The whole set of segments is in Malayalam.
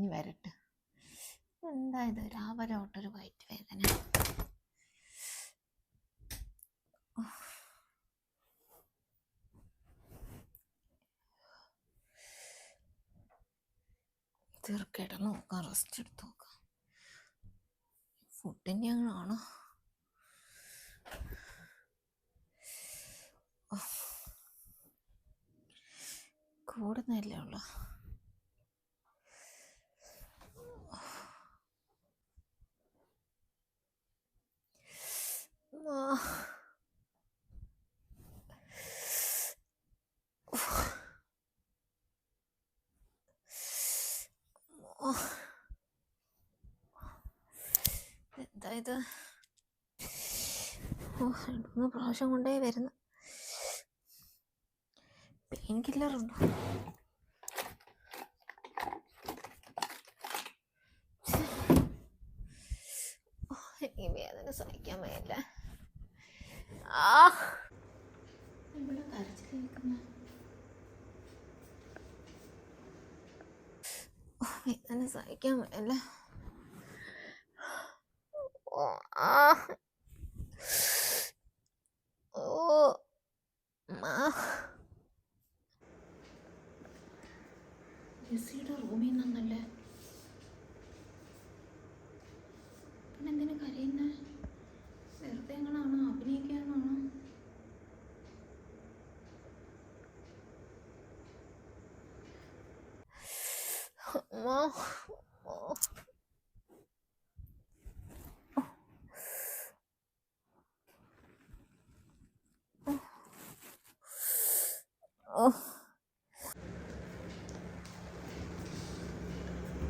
കഴിഞ്ഞ് വരട്ടെ. എന്തായത് രാവിലോട്ടൊരു വയറ്റ് വേദന. തീർക്കിട നോക്കാം, റെസ്റ്റ് എടുത്ത് നോക്കാം. ഫുഡിൻ്റെ അങ്ങനെയാണോ? കൂടുന്നല്ലേ ഉള്ളു. എന്തായത്? 2-3 പ്രാവശ്യം കൊണ്ടേ വരുന്നു. പെയിൻ കില്ലറുണ്ടോ? ഈ വേദന സഹിക്കാൻ വയ്യല്ല. ഇവിടെ കരച്ചിൽ കേൾക്കുന്ന വേദന സഹിക്കാൻ വയ്യല്ല. ജെസ്സിയുടെ റൂമിൽ നിന്നല്ലേ? പിന്നെ എന്തിനു കരയുന്ന? വെറുതെ എങ്ങനാണോ അഭിനയിക്കാനാണോ?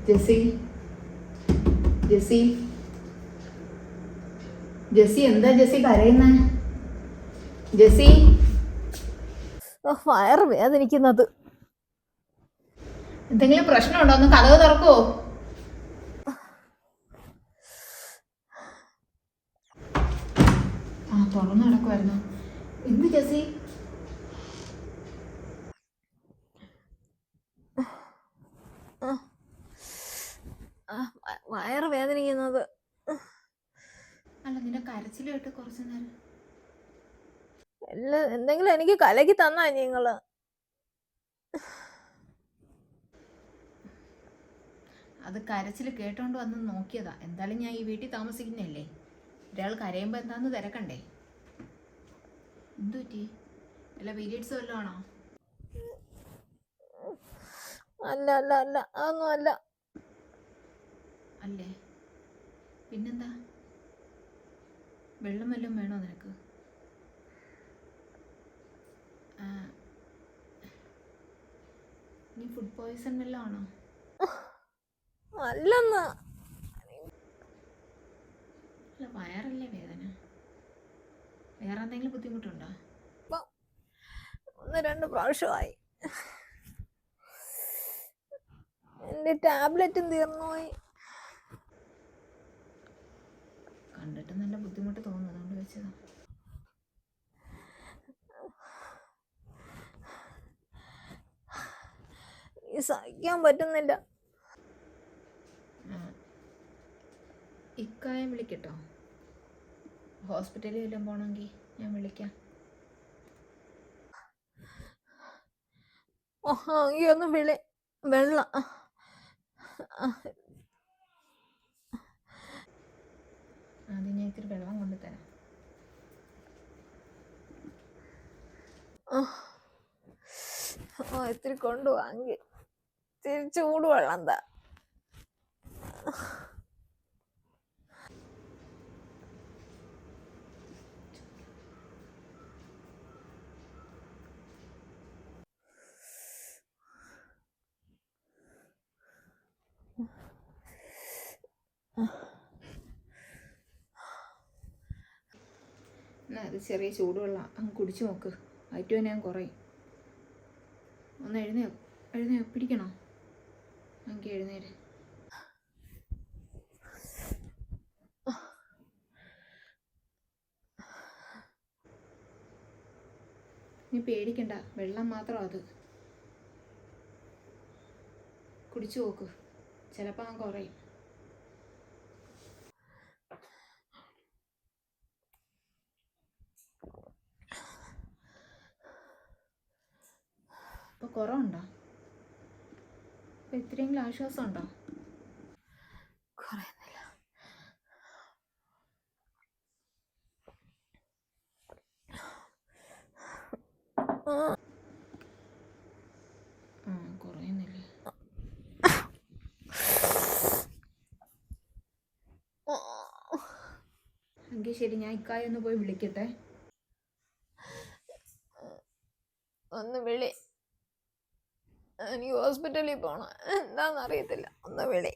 ജെസ്സി, ജെസ്സി, ജെസ്സി, എന്താ ജെസ്സി കരയുന്നേ? ജെസ്സി, വയറ് വേദനിക്കുന്നത്. എന്തെങ്കിലും പ്രശ്നമുണ്ടോ? ഒന്ന് കതക് തുറക്കുവോ? തുറന്നു കിടക്കുമായിരുന്നു. എന്ത് ജെസ്സി? വയറ് വേദനിക്കുന്നത്. അല്ല, നിന്റെ കരച്ചിൽ കേട്ട് കുറച്ചു നേരം എന്തെങ്കിലും എനിക്ക് കലക്കി തന്നാ നിങ്ങള്? അത് കരച്ചിൽ കേട്ടോണ്ട് വന്ന് നോക്കിയതാ. എന്തായാലും ഞാൻ ഈ വീട്ടിൽ താമസിക്കുന്നതല്ലേ, ഒരാൾ കരയുമ്പോൾ എന്താന്ന് തിരക്കണ്ടേ? എന്തു പറ്റി? അല്ല പീരീഡ്സ് വല്ലതും ആണോ? അല്ല അല്ല അല്ല, അതൊന്നും അല്ല. അല്ലേ? പിന്നെന്താ? വെള്ളം വല്ലതും വേണോ നിനക്ക്? നീ ഫുഡ് പോയ്സൺ വല്ലതും ആണോ? അല്ലെന്ന്. അല്ല, വയറല്ലേ വേദന. വേറെ എന്തെങ്കിലും ബുദ്ധിമുട്ടുണ്ടോ? 1-2 പ്രാവശ്യമായി. എന്റെ ടാബ്ലറ്റും തീർന്നുപോയി. കണ്ടിട്ട് നല്ല ബുദ്ധിമുട്ട് തോന്നുന്നു, അതുകൊണ്ട് വെച്ചതാ. സഹിക്കാൻ പറ്റുന്നില്ല. ഇക്കായം വിളിക്കട്ടോ? ഹോസ്പിറ്റലിൽ വല്ലതും പോകണമെങ്കിൽ ഞാൻ വിളിക്കാം. ഒന്ന് വെള്ളം. ആദ്യം ഞാൻ ഇത്തിരി വെള്ളം കൊണ്ടുതരാം. ഇത്തിരി കൊണ്ടുവാങ്ങി. ഇത്തിരി ചൂടുവെള്ളം എന്താ? അത് ചെറിയ ചൂടുവെള്ളം അങ്ങ് കുടിച്ചു നോക്ക്, വയറ്റുവേദന ഞാൻ കുറയും. ഒന്ന് എഴുന്നേ പിടിക്കണോ? എനിക്ക് എഴുന്നേര്. നീ പേടിക്കണ്ട, വെള്ളം മാത്രം അത് കുടിച്ചു നോക്ക്. ചിലപ്പോൾ അങ്ങ് കുറയും. ഇപ്പോൾ കുറവുണ്ടോ? ഇപ്പോൾ ഇത്രയെങ്കിലും ആശ്വാസം ഉണ്ടോ? കുറയുന്നില്ല. കുറയുന്നില്ല. എങ്കിൽ ശരി, ഞാൻ ഇക്കായി ഒന്ന് പോയി വിളിക്കട്ടെ. ഒന്ന് വിളി. എനിക്ക് ഹോസ്പിറ്റലിൽ പോണം. എന്താണെന്നറിയത്തില്ല. ഒന്ന് വിളി.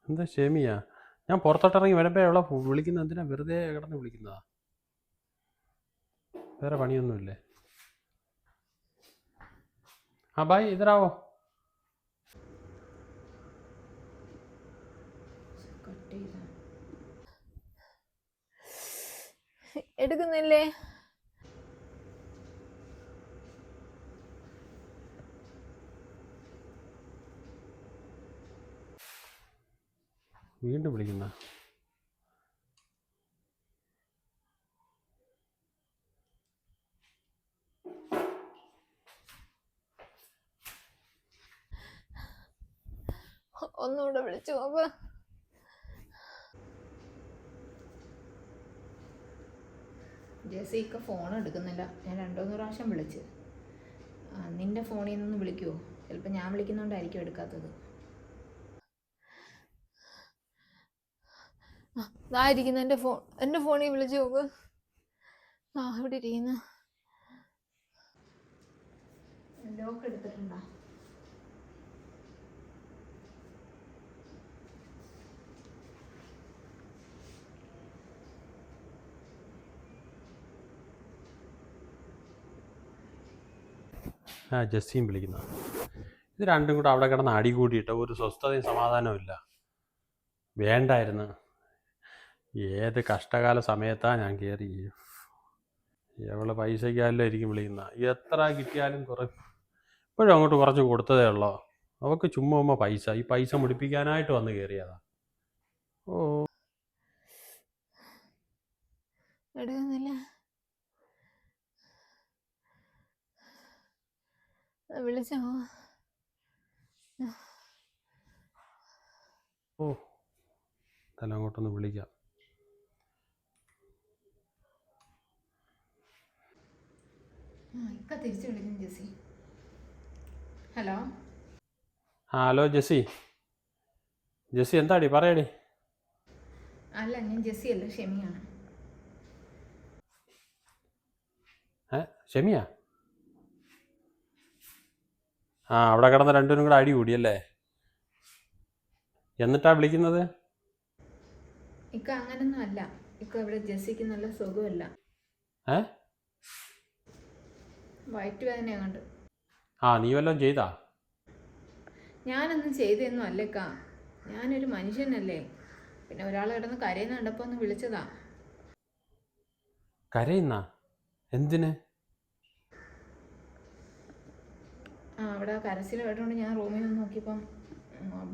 എന്താ ക്ഷമിയാ? ഞാൻ പുറത്തോട്ടിറങ്ങി വരുമ്പോൾ എവിടെ വിളിക്കുന്നത്? എന്തിനാ വെറുതെ കിടന്ന് വിളിക്കുന്നതാ? വേറെ പണിയൊന്നുമില്ലേ? हाँ भाई इधर आओ. കട്ട് ചെയ്താ എടുക്കുന്നില്ലേ? വീണ്ടും വിളിക്കുന്ന. ഒന്നുകൂടെ വിളിച്ചു നോക്ക്. ജെസ്സിക്ക് ഫോൺ എടുക്കുന്നില്ല. ഞാൻ 2-3 പ്രാവശ്യം വിളിച്ച്. നിൻ്റെ ഫോണിൽ നിന്ന് വിളിക്കുമോ? ചിലപ്പോൾ ഞാൻ വിളിക്കുന്നതുകൊണ്ടായിരിക്കും എടുക്കാത്തത്. ഇതായിരിക്കുന്നു എൻ്റെ ഫോൺ. എൻ്റെ ഫോണിൽ വിളിച്ചു നോക്ക്. ഇവിടെ ഇരിക്കുന്നു. ലോക്ക് എടുത്തിട്ടുണ്ടോ? ആ ജസ്സിയും വിളിക്കുന്ന. ഇത് രണ്ടും കൂടെ അവിടെ കിടന്ന് അടി കൂടിയിട്ട് ഒരു സ്വസ്ഥതയും സമാധാനവും ഇല്ല. വേണ്ടായിരുന്നു. ഏത് കഷ്ടകാല സമയത്താണ് ഞാൻ കയറി. എവള് പൈസയ്ക്കല്ലോ ആയിരിക്കും വിളിക്കുന്ന. എത്ര കിട്ടിയാലും ഇപ്പോഴും അങ്ങോട്ട് കുറച്ച് കൊടുത്തതേ ഉള്ളൂ. അവൾക്ക് ചുമ്മാ പൈസ, ഈ പൈസ മുടിപ്പിക്കാനായിട്ട് വന്ന് കയറിയതാ. ഓ എടുക്കുന്നില്ല. വിളിച്ചോ? ഓ തല അങ്ങോട്ടൊന്ന് വിളിക്കാം. ഇക്ക തിരിച്ചു വിളിക്കുന്നു ജെസ്സി. ഹലോ. ആ ഹലോ ജെസ്സി. ജെസ്സി എന്താടി പറയടി. അല്ല, ഞാൻ ജെസ്സി അല്ല, ഷെമിയാണ്. ഷെമിയാ? ആ അവിടെ കിടന്ന രണ്ടുപേരും കൂടെ അടി കൂടിയല്ലേ? എന്നിട്ടാ വിളിക്കുന്നത്? ഇക്ക അങ്ങനൊന്നും അല്ല. ഇക്ക ഇവിടെ ജെസ്സിക്ക് നല്ല സുഖമല്ല. വയറ്റ് വേദന കണ്ട്. ആ നീ വല്ലതും ചെയ്താ? ഞാനൊന്നും ചെയ്തൊന്നും അല്ലേക്ക. ഞാനൊരു മനുഷ്യനല്ലേ. പിന്നെ ഒരാൾ കിടന്ന് കരയുന്ന കണ്ടപ്പോൾ ഒന്ന് വിളിച്ചതാ. കരയുന്ന എന്തിന്? അവിടെ കരച്ചിൽ കേട്ടോണ്ട് ഞാൻ റൂമിൽ നിന്ന് നോക്കിയപ്പം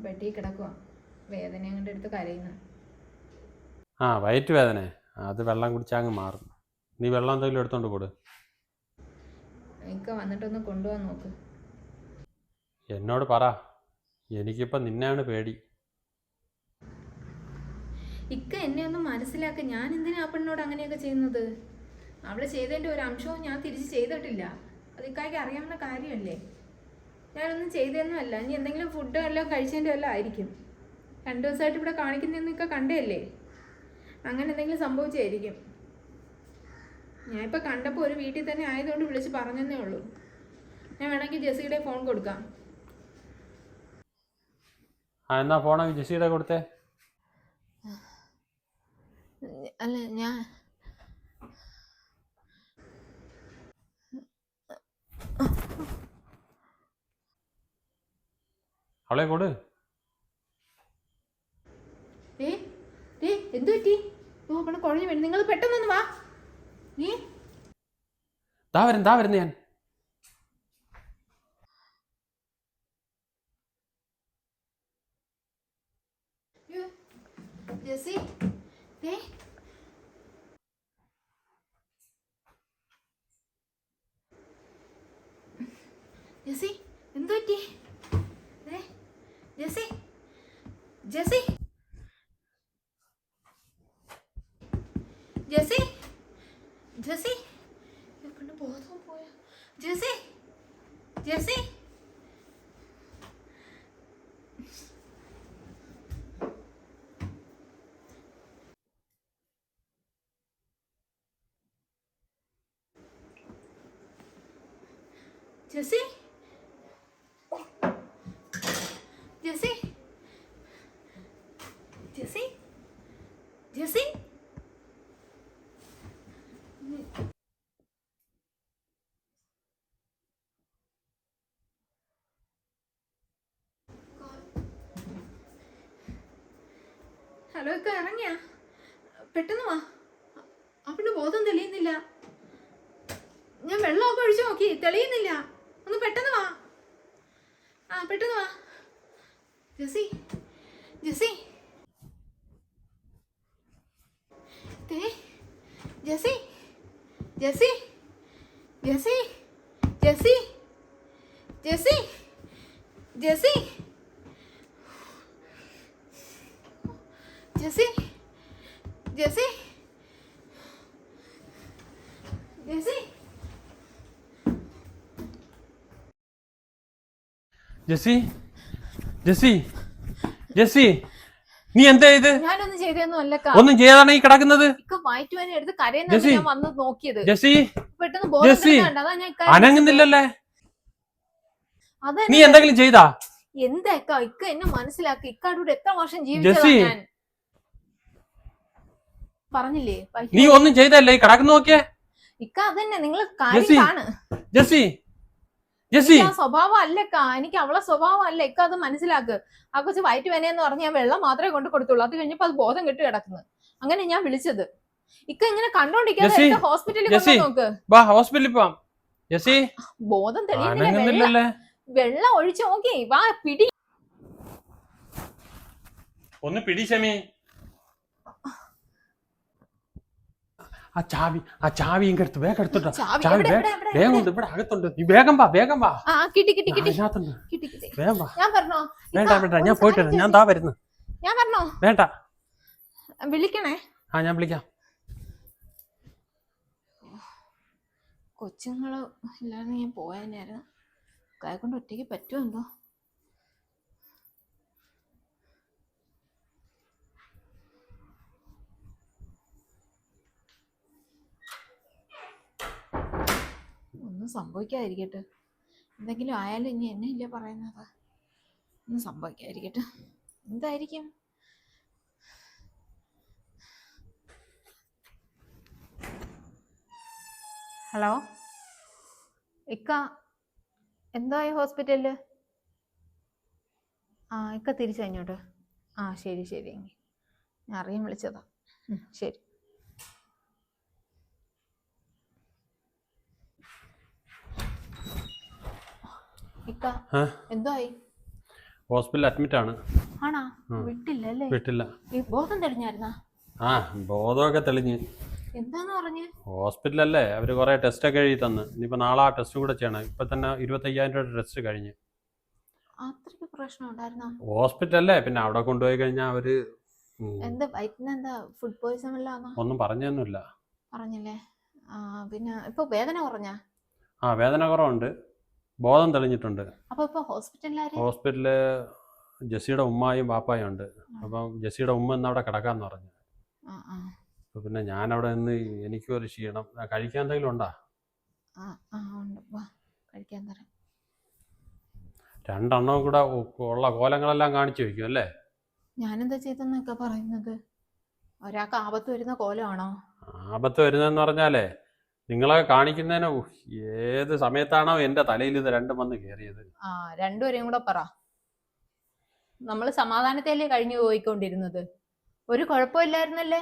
ബെഡിൽ കിടക്കുക. വേദന കൊണ്ട് എടുത്ത് കരയുന്നു. ആ വയറ്റ് വേദന. അത് വെള്ളം കുടിച്ചാൽ അങ്ങ് മാറും. നീ വെള്ളം എന്തെങ്കിലും എടുത്തോണ്ട് കൊടു. ഇക്ക വന്നിട്ടൊന്ന് കൊണ്ടുപോകാൻ നോക്ക്. എന്നോട് പറ. എനിക്കിപ്പം നിന്നെയാണ് പേടി. ഇക്ക എന്നെ ഒന്ന് മനസ്സിലാക്കി. ഞാൻ എന്തിനാ ആ പെണ്ണോട് അങ്ങനെയൊക്കെ ചെയ്യുന്നത്? അവള് ചെയ്തതിൻ്റെ ഒരു അംശവും ഞാൻ തിരിച്ച് ചെയ്തിട്ടില്ല. അത് ഇക്കായ്ക്ക് അറിയാവുന്ന കാര്യമല്ലേ. ഞാനൊന്നും ചെയ്തതൊന്നും അല്ല. ഇനി എന്തെങ്കിലും ഫുഡ് എല്ലാം കഴിച്ചതിൻ്റെ വല്ലതും ആയിരിക്കും. 2 ദിവസമായിട്ട് ഇവിടെ കാണിക്കുന്നതെന്ന് ഇക്ക കണ്ടല്ലേ. അങ്ങനെ എന്തെങ്കിലും സംഭവിച്ചായിരിക്കും. ഞാനിപ്പോൾ കണ്ടപ്പോൾ ഒരു വീട്ടിൽ തന്നെ ആയതുകൊണ്ട് വിളിച്ച് പറഞ്ഞതേ ഉള്ളൂ. ഞാൻ വേണമെങ്കിൽ ജെസ്സിയുടെ ഫോൺ കൊടുക്കാം. ആ എന്നാ ഫോണെങ്കിൽ ജെസ്സിയുടെ കൊടുത്തേ. അല്ല ഞാൻ അവളെ കൊടു. എന്തു പറ്റി? ഓ അവിടെ കുഴഞ്ഞു വരും. നിങ്ങൾ പെട്ടെന്നൊന്ന് വാ. ദാ വരുന്നു ഞാൻ. ജെസ്സി, ജെസ്സി എന്തു പറ്റി? ജെസ്സി, ജെസ്സി, ജെസ്സി, ജെസ്സി, എപ്പോഴും ബോധം പോയോ? Jessy, Jessy, Jessy, Jessy, Jessy, Jessy, hello ഒക്കെ ഇറങ്ങിയാ? പെട്ടെന്ന് വാ. അവിടെ ബോധം തെളിയുന്നില്ല. ഞാൻ വെള്ളമൊക്കെ ഒഴിച്ചു നോക്കി, തെളിയുന്നില്ല. ഒന്ന് പെട്ടെന്ന് വാ. പെട്ടെന്ന് വാ. Jessy, Jessy, Jessy, Jessy, Jessy, Jessy, Jessy, Jessy, Jessy, Jessy, Jessy, Jessy, Jessy, Jessy, നീ എന്താ ഇത്? ഞാനൊന്നും ചെയ്തൊന്നും അല്ല. ഒന്നും ചെയ്യാതാണ് ഈ കിടക്കുന്നത്. വയറ്റുവേന എടുത്ത് കരയുന്നത് ഞാൻ വന്ന് നോക്കിയത്. ജെസ്സി, പെട്ടെന്ന് ജെസ്സി, അനങ്ങുന്നില്ലല്ലേ? നീ എന്തെങ്കിലും ചെയ്താ? എന്താ ഇക്ക എന്നെ മനസ്സിലാക്കി. ഇക്കാടൂടെ എത്ര വർഷം ജീവിച്ചതാ ഞാൻ. പറഞ്ഞില്ലേ നീ ഒന്നും ചെയ്തല്ലേ ഈ കിടക്കുന്നു നോക്കിയേ? ഇക്ക അതന്നെ നിങ്ങൾ കാര്യം കാണ്. ജെസ്സി, ജെസ്സി, സ്വഭാവം അല്ലക്ക. എനിക്ക് അവളെ സ്വഭാവം അല്ല. ഇക്ക അത് മനസ്സിലാക്ക്. ആ കൊച്ചു വയറ്റുവേനയെന്ന് പറഞ്ഞ് ഞാൻ വെള്ളം മാത്രമേ കൊണ്ട് കൊടുത്തുള്ളൂ. അത് കഴിഞ്ഞപ്പോ അത് ബോധം കെട്ട് കിടക്കുന്നു. അങ്ങനെ ഞാൻ വിളിച്ചത്. ഇക്ക ഇങ്ങനെ കണ്ടോണ്ടിരിക്കാതെ ഹോസ്പിറ്റലിൽ നോക്ക്. ഹോസ്പിറ്റലിൽ പോവാം. ജെസ്സി, ബോധം തെളിയുന്നില്ല. വെള്ളം ഒഴിച്ചു നോക്കി. വാ പിടി. ഒന്ന് പിടി ഷമി. ആ ചാവി ഇങ്ങെടുത്ത് വേഗം എടുത്തോട്ടോ. ചാവി വേഗം ഉണ്ട്, ഇവിടെ അകത്തുണ്ട്. നീ വേഗം വാ. വേഗം വാ. വേണ്ട ഞാൻ പോയിട്ട് വരാം. ഞാൻ വരുന്നു. വേണ്ട, വിളിക്കണേ. ഞാൻ വിളിക്കാം. കൊച്ചുങ്ങള് ഇല്ലാതെ ഞാൻ പോയതിനായിരുന്നു. കായ കൊണ്ട് ഒറ്റയ്ക്ക് പറ്റുമോ എന്തോ. ഒന്നും സംഭവിക്കാതിരിക്കട്ടെ. എന്തെങ്കിലും ആയാലും ഇനി എന്നെ ഇല്ല പറയുന്നത്. ഒന്നും സംഭവിക്കാതിരിക്കട്ടെ. എന്തായിരിക്കും? ഹലോ ഇക്ക, എന്തായി ഹോസ്പിറ്റലില്? ഇക്ക തിരിച്ചു കഴിഞ്ഞോട്ട്. ശരി ശരി. ഞാൻ അറിയാൻ വിളിച്ചതാ. ശരി. ഇക്ക എന്തായി? ഹോസ്പിറ്റലിൽ അഡ്മിറ്റ് ആണ്. ആണോ? വിട്ടില്ലല്ലേ? വിട്ടില്ല. ബോധം തെളിഞ്ഞായിരുന്നാ? ബോധമൊക്കെ തെളിഞ്ഞ്. എന്താന്ന് പറഞ്ഞ്? ഹോസ്പിറ്റലല്ലേ, അവര് കുറെ ടെസ്റ്റ് ഒക്കെ എഴുതി തന്ന്. ഇനിയിപ്പോ നാളെ ആ ടെസ്റ്റ് കൂടെ ചെയ്യണം. ഇപ്പൊ തന്നെ 25,000 രൂപ ടെസ്റ്റ് കഴിഞ്ഞ്. അത്രയ്ക്ക് പ്രശ്നം ഉണ്ടായിരുന്നോ? ഹോസ്പിറ്റലല്ലേ, പിന്നെ അവിടെ കൊണ്ടുപോയി കഴിഞ്ഞാൽ അവര് എന്താ വയറ്റിനെന്താ ഫുഡ് പോയിസൺ വല്ലതാണോ? ഒന്നും പറഞ്ഞൊന്നുമില്ല. പറഞ്ഞില്ലേ? പിന്നെ ഇപ്പൊ വേദന കുറഞ്ഞാ? വേദന കുറവുണ്ട്, ബോധം തെളിഞ്ഞിട്ടുണ്ട്. അപ്പൊ ഇപ്പൊ ഹോസ്പിറ്റലില് ജെസ്സിയുടെ ഉമ്മായും വാപ്പായും ഉണ്ട്. അപ്പം ജെസ്സിയുടെ ഉമ്മ ഇന്ന് അവിടെ കിടക്കാന്ന് പറഞ്ഞു. പിന്നെ ഞാൻ അവിടെ നിന്ന് എനിക്കും ഒരു ക്ഷീണം. കഴിക്കാൻ എന്തെങ്കിലും ഉണ്ടാ? കഴിക്കാൻ തരാം. 2 എണ്ണം കൂടെ ഉള്ള കോലങ്ങളെല്ലാം കാണിച്ചു വെക്കും അല്ലേ? ഞാനെന്താ ചെയ്തെന്നൊക്കെ പറയുന്നത്? ഒരാൾക്ക് ആപത്ത് വരുന്ന കോലമാണോ? ആപത്ത് വരുന്നതെന്ന് പറഞ്ഞാലേ, നിങ്ങളെ കാണിക്കുന്നതിന് ഏത് സമയത്താണോ എന്റെ തലയിൽ ഇത് 2 വന്ന് കയറിയത്. രണ്ടുപേരെയും കൂടെ പറ. നമ്മൾ സമാധാനത്തിലല്ലേ കഴിഞ്ഞു പോയിക്കൊണ്ടിരുന്നത്. ഒരു കുഴപ്പമില്ലായിരുന്നല്ലേ.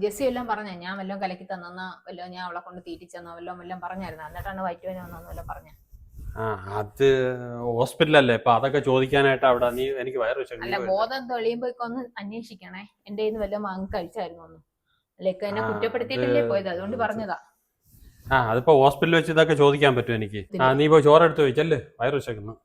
ജെസ്സി എല്ലാം പറഞ്ഞ ഞാൻ വല്ലതും കലക്കി തന്നെന്നാ വല്ലോ ഞാൻ അവളെ കൊണ്ട് തീറ്റിച്ചെന്നോ വല്ലതും പറഞ്ഞായിരുന്നു. എന്നിട്ടാണ് വയറ്റുവേന വന്നെന്ന് വല്ലതും പറഞ്ഞ. ആ അത് ഹോസ്പിറ്റലല്ലേ ഇപ്പൊ അതൊക്കെ ചോദിക്കാനായിട്ട് അവിടെ നീ എനിക്ക് അല്ല ബോധം തെളിയുമ്പോ ഒന്ന് അന്വേഷിക്കണേ. എന്റെ കയ്യിൽ നിന്ന് വല്ലതും വാങ്ങി കഴിച്ചായിരുന്നു ഒന്ന്. അല്ലേക്ക് എന്നെ കുറ്റപ്പെടുത്തിയിട്ടല്ലേ പോയത്, അതുകൊണ്ട് പറഞ്ഞതാ. അതിപ്പോ ഹോസ്പിറ്റലിൽ വെച്ച് ഇതൊക്കെ ചോദിക്കാൻ പറ്റും എനിക്ക്. നീ പോയി ചോറെടുത്ത് വെച്ചല്ലേ വയറ് വിശക്കുന്നു.